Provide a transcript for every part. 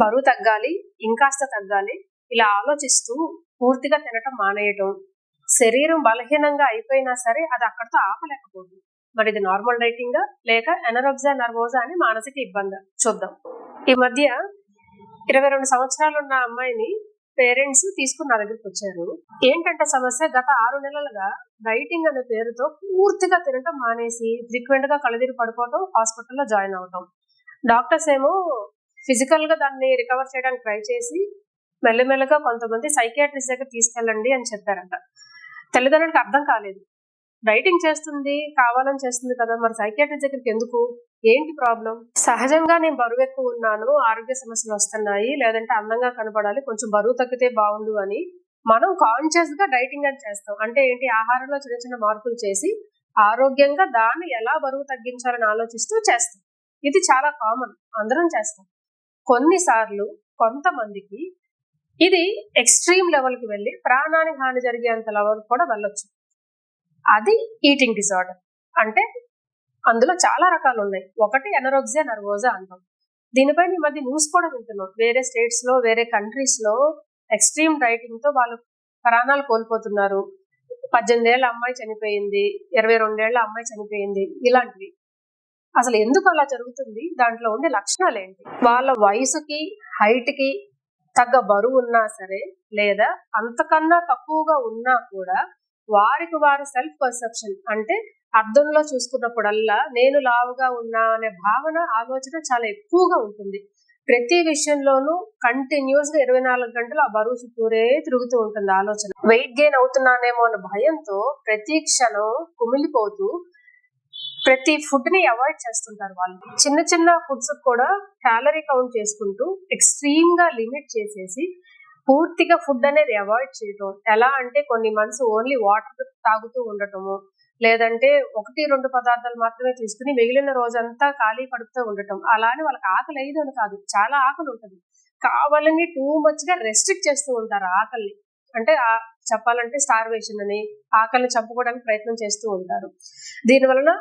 బరువు తగ్గాలి, ఇంకాస్త తగ్గాలి ఇలా ఆలోచిస్తూ పూర్తిగా తినటం మానేయటం, శరీరం బలహీనంగా అయిపోయినా సరే అది అక్కడితో ఆపలేకపోతుంది. మరి ఇది నార్మల్ డైటింగా లేక ఎనరోగ్జియా నర్వోజా అని మానసిక ఇబ్బంది? చూద్దాం. ఈ మధ్య 22 సంవత్సరాలు ఉన్న అమ్మాయిని పేరెంట్స్ తీసుకుని నా దగ్గరికి వచ్చారు. ఏంటంటే సమస్య, గత 6 నెలలుగా డైటింగ్ అనే పేరుతో పూర్తిగా తినటం మానేసి ఫ్రీక్వెంట్ గా కళ్ళదిరి పడిపోవటం, హాస్పిటల్లో జాయిన్ అవటం. డాక్టర్స్ ఏమో ఫిజికల్ గా దాన్ని రికవర్ చేయడానికి ట్రై చేసి మెల్లమెల్లగా కొంతమంది సైకియాట్రిస్ట్ దగ్గర తీసుకెళ్ళండి అని చెప్పారంట. తల్లిదండ్రులకు అర్థం కాలేదు. డైటింగ్ చేస్తుంది, కావాలని చేస్తుంది కదా, మరి సైకియాట్రిస్ట్ దగ్గరికి ఎందుకు, ఏంటి ప్రాబ్లం? సహజంగా నేను బరువు ఎక్కువ ఉన్నాను, ఆరోగ్య సమస్యలు వస్తున్నాయి, లేదంటే అందంగా కనపడాలి, కొంచెం బరువు తగ్గితే బాగుండు అని మనం కాన్షియస్ గా డైటింగ్ అని చేస్తాం. అంటే ఏంటి, ఆహారంలో చిన్న చిన్న మార్పులు చేసి ఆరోగ్యంగా దాన్ని ఎలా బరువు తగ్గించాలని ఆలోచిస్తూ చేస్తాం. ఇది చాలా కామన్, అందరం చేస్తాం. కొన్నిసార్లు కొంతమందికి ఇది ఎక్స్ట్రీమ్ లెవెల్ కి వెళ్ళి ప్రాణానికి హాని జరిగేంత లెవెల్ కూడా వెళ్ళొచ్చు. అది ఈటింగ్ డిసార్డర్. అంటే అందులో చాలా రకాలు ఉన్నాయి. ఒకటి ఎనరోగ్జియా నర్వోజా అంటాం. దీనిపైన ఈ మధ్య న్యూస్ కూడా వింటున్నాం. వేరే స్టేట్స్ లో, వేరే కంట్రీస్ లో ఎక్స్ట్రీమ్ డైటింగ్ తో వాళ్ళు ప్రాణాలు కోల్పోతున్నారు. 18 ఏళ్ల అమ్మాయి చనిపోయింది, 22 ఏళ్ల అమ్మాయి చనిపోయింది. ఇలాంటివి అసలు ఎందుకు అలా జరుగుతుంది? దాంట్లో ఉండే లక్షణాలు ఏంటి? వాళ్ళ వయసుకి, హైట్ కి తగ్గ బరువు ఉన్నా సరే, లేదా అంతకన్నా తక్కువగా ఉన్నా కూడా వారికి వారి సెల్ఫ్ పర్సెప్షన్, అంటే అద్దంలో చూసుకున్నప్పుడల్లా నేను లావుగా ఉన్నా అనే భావన, ఆలోచన చాలా ఎక్కువగా ఉంటుంది. ప్రతి విషయంలోనూ కంటిన్యూస్ గా 24 గంటలు ఆ బరువు చుట్టూరే తిరుగుతూ ఉంటుంది ఆలోచన. వెయిట్ గెయిన్ అవుతున్నానేమో అనే భయంతో ప్రతి క్షణం కుమిలిపోతూ ప్రతి ఫుడ్ ని అవాయిడ్ చేస్తుంటారు వాళ్ళు. చిన్న చిన్న ఫుడ్స్ కూడా క్యాలరీ కౌంట్ చేసుకుంటూ ఎక్స్ట్రీమ్ గా లిమిట్ చేసేసి పూర్తిగా ఫుడ్ అనేది అవాయిడ్ చేయటం. ఎలా అంటే కొన్ని మంత్స్ ఓన్లీ వాటర్ తాగుతూ ఉండటము, లేదంటే 1-2 పదార్థాలు మాత్రమే తీసుకుని మిగిలిన రోజంతా ఖాళీ కడుపుతూ ఉండటం. అలానే వాళ్ళకి ఆకలి అయ్యేది అని కాదు, చాలా ఆకలి ఉంటుంది, కావాలని టూ మచ్ గా రెస్ట్రిక్ట్ చేస్తూ ఉంటారు ఆకలిని. అంటే చెప్పాలంటే స్టార్వేషన్ అని, ఆకలిని చంపుకోవడానికి ప్రయత్నం చేస్తూ ఉంటారు. దీని వలన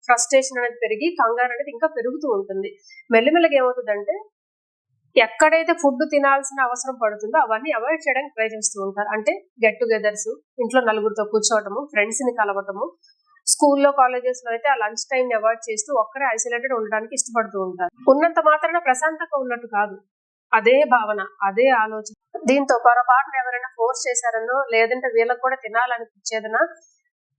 ఫ్రస్ట్రేషన్ అనేది పెరిగి కంగారు అనేది ఇంకా పెరుగుతూ ఉంటుంది. మెల్లిమెల్లగా ఏమవుతుందంటే ఎక్కడైతే ఫుడ్ తినాల్సిన అవసరం పడుతుందో అవన్నీ అవాయిడ్ చేయడానికి ట్రై చేస్తూ ఉంటారు. అంటే గెట్ టుగెదర్స్, ఇంట్లో నలుగురితో కూర్చోవటము, ఫ్రెండ్స్ ని కలవటము, స్కూల్లో కాలేజెస్ లో అయితే ఆ లంచ్ టైం ని అవాయిడ్ చేస్తూ ఒక్కరే ఐసోలేటెడ్ ఉండడానికి ఇష్టపడుతూ ఉంటారు. ఉన్నంత మాత్రాన ప్రశాంతంగా ఉన్నట్టు కాదు, అదే భావన, అదే ఆలోచన. దీంతో పొరపాటున ఎవరైనా ఫోర్స్ చేశారనో, లేదంటే వీళ్ళకి కూడా తినాలనిపించేదనా,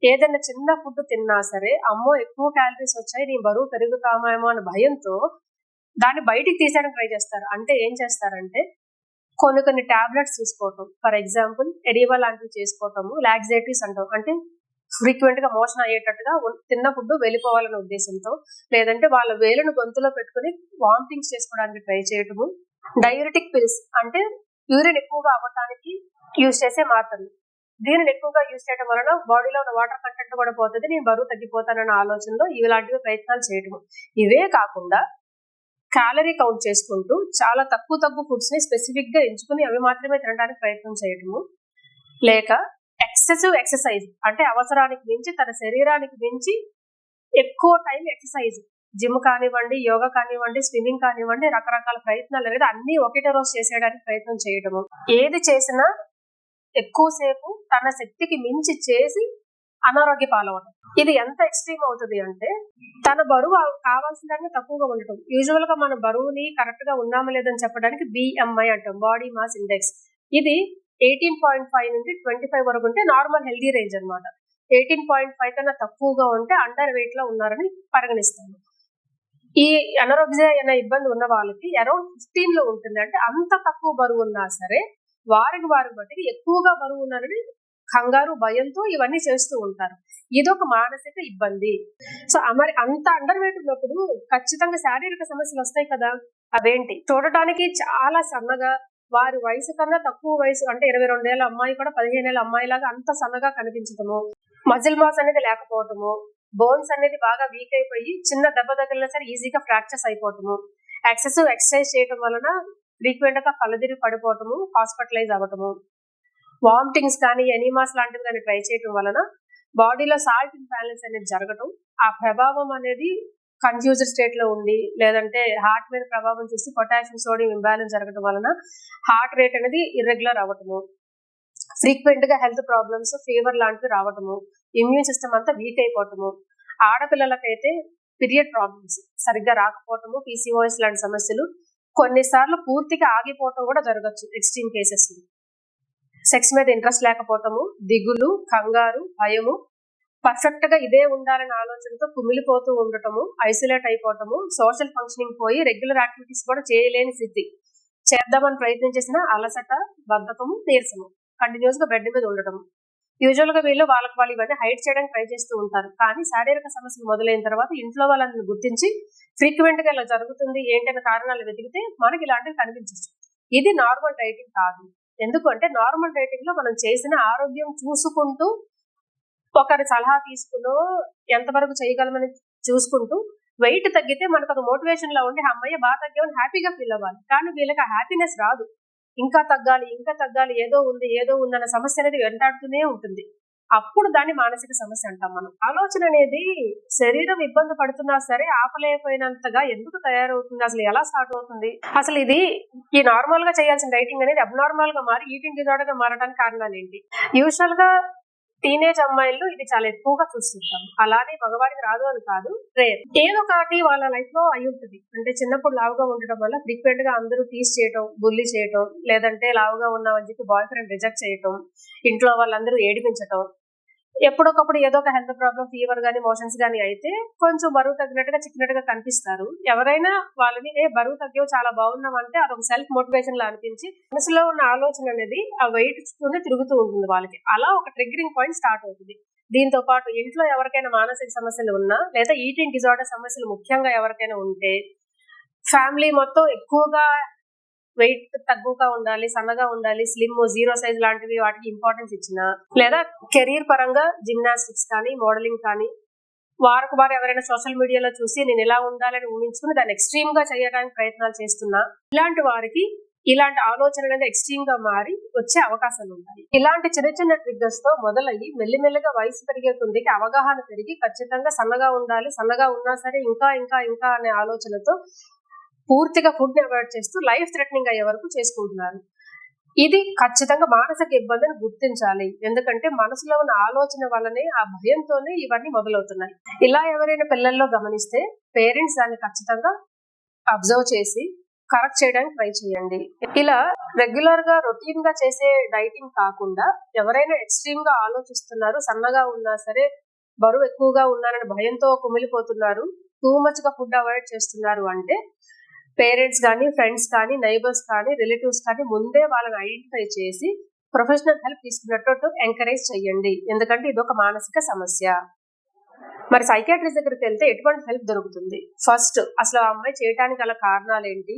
ఏదైనా చిన్న ఫుడ్ తిన్నా సరే అమ్మో ఎక్కువ క్యాలరీస్ వచ్చాయి, నీ బరువు పెరుగుతామేమో అనే భయంతో దాన్ని బయటికి తీసేయడానికి ట్రై చేస్తారు. అంటే ఏం చేస్తారంటే కొన్ని టాబ్లెట్స్ తీసుకోవటం, ఫర్ ఎగ్జాంపుల్ ఎడివా లాంటివి చేసుకోవటము, లాక్సేటివ్స్ అంటాం. అంటే ఫ్రీక్వెంట్ గా మోషన్ అయ్యేటట్టుగా తిన్న ఫుడ్ వెళ్ళిపోవాలనే ఉద్దేశంతో, లేదంటే వాళ్ళ వేలును గొంతులో పెట్టుకుని వామిటింగ్స్ చేసుకోవడానికి ట్రై చేయటము. డయూరిటిక్ పిల్స్ అంటే యూరిన్ ఎక్కువగా అవ్వటానికి యూజ్ చేసే మాత్రలు. దీనిని ఎక్కువగా యూజ్ చేయడం వలన బాడీలో ఉన్న వాటర్ కంటెంట్ కూడా పోతుంది, నేను బరువు తగ్గిపోతానన్న ఆలోచనలో ఇలాంటివి ప్రయత్నాలు చేయటము. ఇవే కాకుండా క్యాలరీ కౌంట్ చేసుకుంటూ చాలా తక్కువ ఫుడ్స్ ని స్పెసిఫిక్ గా ఎంచుకుని అవి మాత్రమే తినడానికి ప్రయత్నం చేయటము. లేక ఎక్సెసివ్ ఎక్సర్సైజ్, అంటే అవసరానికి మించి తన శరీరానికి మించి ఎక్కువ టైం ఎక్సర్సైజ్, జిమ్ కానివ్వండి, యోగా కానివ్వండి, స్విమ్మింగ్ కానివ్వండి, రకరకాల ప్రయత్నాలు అనేది అన్ని ఒకటే రోజు చేసేయడానికి ప్రయత్నం చేయటము. ఏది చేసినా ఎక్కువసేపు తన శక్తికి మించి చేసి అనారోగ్య పాలవటం. ఇది ఎంత ఎక్స్ట్రీమ్ అవుతుంది అంటే తన బరువు కావాల్సిన దాన్ని తక్కువగా ఉండటం. యూజువల్ గా మన బరువుని కరెక్ట్ గా ఉన్నామా లేదని చెప్పడానికి BMI అంటాం, బాడీ మాస్ ఇండెక్స్. ఇది 18.5 నుండి 25 వరకు ఉంటే నార్మల్ హెల్దీ రేంజ్ అనమాట. 18.5 కన్నా తక్కువగా ఉంటే అండర్ వెయిట్ లో ఉన్నారని పరిగణిస్తాము. ఈ అనారోగ్య అనే ఇబ్బంది ఉన్న వాళ్ళకి అరౌండ్ 15 లో ఉంటుంది. అంటే అంత తక్కువ బరువు ఉన్నా సరే వారికి బట్టి ఎక్కువగా బరువు ఉన్నారని కంగారు, భయంతో ఇవన్నీ చేస్తూ ఉంటారు. ఇదొక మానసిక ఇబ్బంది. సో మరి అంత అండర్ వెయిట్ ఉన్నప్పుడు ఖచ్చితంగా శారీరక సమస్యలు వస్తాయి కదా. అవేంటి, చూడటానికి చాలా సన్నగా, వారి వయసు కన్నా తక్కువ వయసు, అంటే 22 ఏళ్ల అమ్మాయి కూడా 15 ఏళ్ల అమ్మాయి లాగా అంత సన్నగా కనిపించటము, మజిల్ మాస్ అనేది లేకపోవటము, బోన్స్ అనేది బాగా వీక్ అయిపోయి చిన్న దెబ్బ తగిలినా సరే ఈజీగా ఫ్రాక్చర్స్ అయిపోవటము, ఎక్సెసివ్ ఎక్సర్సైజ్ చేయడం వలన ఫ్రీక్వెంట్ గా కళ్ళదిరి పడిపోవటము, హాస్పిటలైజ్ అవ్వటము, వామిటింగ్స్ కానీ ఎనీమాస్ లాంటివి కానీ ట్రై చేయడం వలన బాడీలో సాల్ట్ ఇంబ్యాలెన్స్ అనేది జరగటం, ఆ ప్రభావం అనేది కన్ఫ్యూజ్డ్ స్టేట్ లో ఉండి, లేదంటే హార్ట్ మీద ప్రభావం చూసి పొటాషియం సోడియం ఇంబ్యాలెన్స్ జరగడం వలన హార్ట్ రేట్ అనేది ఇర్రెగ్యులర్ అవ్వటము, ఫ్రీక్వెంట్ గా హెల్త్ ప్రాబ్లమ్స్, ఫీవర్ లాంటివి రావటము, ఇమ్యూన్ సిస్టమ్ అంతా వీక్ అయిపోవటము, ఆడపిల్లలకైతే పీరియడ్ ప్రాబ్లమ్స్ సరిగ్గా రాకపోవటము, పీసీఓఎస్ లాంటి సమస్యలు, కొన్నిసార్లు పూర్తిగా ఆగిపోవటం కూడా జరగచ్చు ఎక్స్ట్రీమ్ కేసెస్. సెక్స్ మీద ఇంట్రెస్ట్ లేకపోవటము, దిగులు, కంగారు, భయము, పర్ఫెక్ట్ గా ఇదే ఉండాలనే ఆలోచనతో కుమిలిపోతూ ఉండటము, ఐసోలేట్ అయిపోవటము, సోషల్ ఫంక్షనింగ్ పోయి రెగ్యులర్ యాక్టివిటీస్ కూడా చేయలేని స్థితి, చేద్దామని ప్రయత్నం చేసిన అలసట, బద్ధకము, నీరసము, కంటిన్యూస్ గా బెడ్ మీద ఉండటం. యూజువల్ గా వీళ్ళు వాళ్ళు ఇవన్నీ హైడ్ చేయడానికి ట్రై చేస్తూ ఉంటారు. కానీ శారీరక సమస్యలు మొదలైన తర్వాత ఇంట్లో వాళ్ళని గుర్తించి ఫ్రీక్వెంట్ గా ఇలా జరుగుతుంది ఏంటనే కారణాలు వెతికితే మనకి ఇలాంటివి కనిపించవచ్చు. ఇది నార్మల్ డైటింగ్ కాదు. ఎందుకంటే నార్మల్ డైటింగ్ లో మనం చేసిన ఆరోగ్యం చూసుకుంటూ, ఒకరి సలహా తీసుకునో ఎంతవరకు చేయగలమని చూసుకుంటూ వెయిట్ తగ్గితే మనకు అది మోటివేషన్ లో ఉండి అమ్మయ్య బాగా తగ్గామని హ్యాపీగా ఫీల్ అవ్వాలి. కానీ వీళ్ళకి ఆ హ్యాపీనెస్ రాదు. ఇంకా తగ్గాలి, ఏదో ఉంది అన్న సమస్య అనేది వెంటాడుతూనే ఉంటుంది. అప్పుడు దాన్ని మానసిక సమస్య అంటాం మనం. ఆలోచన అనేది శరీరం ఇబ్బంది పడుతున్నా సరే ఆపలేకపోయినంతగా ఎందుకు తయారవుతుంది, అసలు ఎలా స్టార్ట్ అవుతుంది, అసలు ఇది ఈ నార్మల్ గా చేయాల్సిన డైటింగ్ అనేది అబ్నార్మల్ గా మారి ఈటింగ్ డిజార్డర్ గా మారడానికి కారణాలు ఏంటి? యూజువల్ గా టీనేజ్ అమ్మాయిల్లో ఇది చాలా ఎక్కువగా చూస్తుంటాం. అలానే మగవారికి రాదు అని కాదు, రేర్. ఏదో ఒకటి వాళ్ళ లైఫ్ లో అయి ఉంటుంది. అంటే చిన్నప్పుడు లావుగా ఉండడం వల్ల ఫ్రీక్వెంట్ గా అందరూ టీస్ చేయటం, బుల్లి చేయటం, లేదంటే లావుగా ఉన్నామని చెప్పి బాయ్ ఫ్రెండ్ రిజెక్ట్ చేయటం, ఇంట్లో వాళ్ళందరూ ఏడిపించటం, ఎప్పుడొకప్పుడు ఏదో ఒక హెల్త్ ప్రాబ్లం, ఫీవర్ గానీ మోషన్స్ గానీ అయితే కొంచెం బరువు తగ్గినట్టుగా చిక్కినట్టుగా కనిపిస్తారు. ఎవరైనా వాళ్ళని బరువు తగ్గావు చాలా బాగున్నాం అంటే అదొక సెల్ఫ్ మోటివేషన్ లా అనిపించి మనసులో ఉన్న ఆలోచన అనేది ఆ వెయిట్ తోనే తిరుగుతూ ఉంటుంది వాళ్ళకి. అలా ఒక ట్రిగ్గరింగ్ పాయింట్ స్టార్ట్ అవుతుంది. దీంతో పాటు ఇంట్లో ఎవరికైనా మానసిక సమస్యలు ఉన్నా, లేదా ఈటింగ్ డిజార్డర్ సమస్యలు ముఖ్యంగా ఎవరికైనా ఉంటే, ఫ్యామిలీ మొత్తం ఎక్కువగా వెయిట్ తక్కువగా ఉండాలి, సన్నగా ఉండాలి, స్లిమ్, జీరో సైజ్ లాంటివి వాటికి ఇంపార్టెన్స్ ఇచ్చిన, లేదా కెరీర్ పరంగా జిమ్నాస్టిక్స్ కానీ, మోడలింగ్ కానీ, వారికి వారు ఎవరైనా సోషల్ మీడియాలో చూసి నేను ఇలా ఉండాలని ఊహించుకుని దాన్ని ఎక్స్ట్రీమ్ గా చేయడానికి ప్రయత్నాలు చేస్తున్నా, ఇలాంటి వారికి ఇలాంటి ఆలోచన అనేది ఎక్స్ట్రీమ్ గా మారి వచ్చే అవకాశాలు ఉంటాయి. ఇలాంటి చిన్న చిన్న ట్రిగ్గర్స్ తో మొదలయ్యి మెల్లిమెల్లిగా వయసు పెరిగే కొద్దికి అవగాహన పెరిగి ఖచ్చితంగా సన్నగా ఉండాలి, సన్నగా ఉన్నా సరే ఇంకా ఇంకా ఇంకా అనే ఆలోచనతో పూర్తిగా ఫుడ్ ని అవాయిడ్ చేస్తూ లైఫ్ థ్రెటనింగ్ అయ్యే వరకు చేసుకుంటున్నారు. ఇది ఖచ్చితంగా మానసిక ఇబ్బందిని గుర్తించాలి. ఎందుకంటే మనసులో ఉన్న ఆలోచన వల్లనే, ఆ భయంతోనే ఇవన్నీ మొదలవుతున్నాయి. ఇలా ఎవరైనా పిల్లల్లో గమనిస్తే పేరెంట్స్ దాన్ని ఖచ్చితంగా అబ్జర్వ్ చేసి కరెక్ట్ చేయడానికి ట్రై చేయండి. ఇలా రెగ్యులర్ గా రొటీన్ గా చేసే డైటింగ్ కాకుండా ఎవరైనా ఎక్స్ట్రీమ్ గా ఆలోచిస్తున్నారు, సన్నగా ఉన్నా సరే బరువు ఎక్కువగా ఉన్నారని భయంతో కుమిలిపోతున్నారు, టూ మచ్ గా ఫుడ్ అవాయిడ్ చేస్తున్నారు అంటే పేరెంట్స్ కానీ, ఫ్రెండ్స్ కానీ, నైబర్స్ కానీ, రిలేటివ్స్ కానీ ముందే వాళ్ళని ఐడెంటిఫై చేసి ప్రొఫెషనల్ హెల్ప్ తీసుకున్నట్టు ఎంకరేజ్ చేయండి. ఎందుకంటే ఇది ఒక మానసిక సమస్య. మరి సైకియాట్రిస్ట్ దగ్గరికి వెళ్తే ఎటువంటి హెల్ప్ దొరుకుతుంది? ఫస్ట్ అసలు ఆ అమ్మాయి చేయడానికి గల కారణాలు ఏంటి,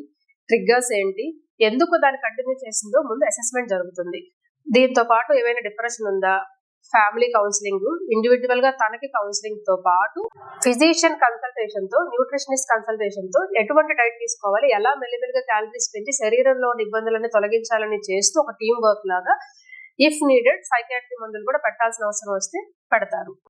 ట్రిగ్గర్స్ ఏంటి, ఎందుకు దాన్ని కంటిన్యూ చేసిందో ముందు అసెస్మెంట్ జరుగుతుంది. దీంతో పాటు ఏమైనా డిప్రెషన్ ఉందా, ఫ్యామిలీ కౌన్సిలింగ్, ఇండివిజువల్ గా తనకి కౌన్సిలింగ్ తో పాటు ఫిజిషియన్ కన్సల్టేషన్ తో, న్యూట్రిషనిస్ట్ కన్సల్టేషన్ తో ఎటువంటి డైట్ తీసుకోవాలి, ఎలా మెల్లిమెల్లిగా క్యాలరీస్ పెంచి శరీరంలోని ఇబ్బందులను తొలగించాలని చేస్తూ ఒక టీమ్ వర్క్ లాగా ఇఫ్ నీడెడ్ సైకియాట్రీ మందులు కూడా పెట్టాల్సిన అవసరం వస్తే పెడతారు.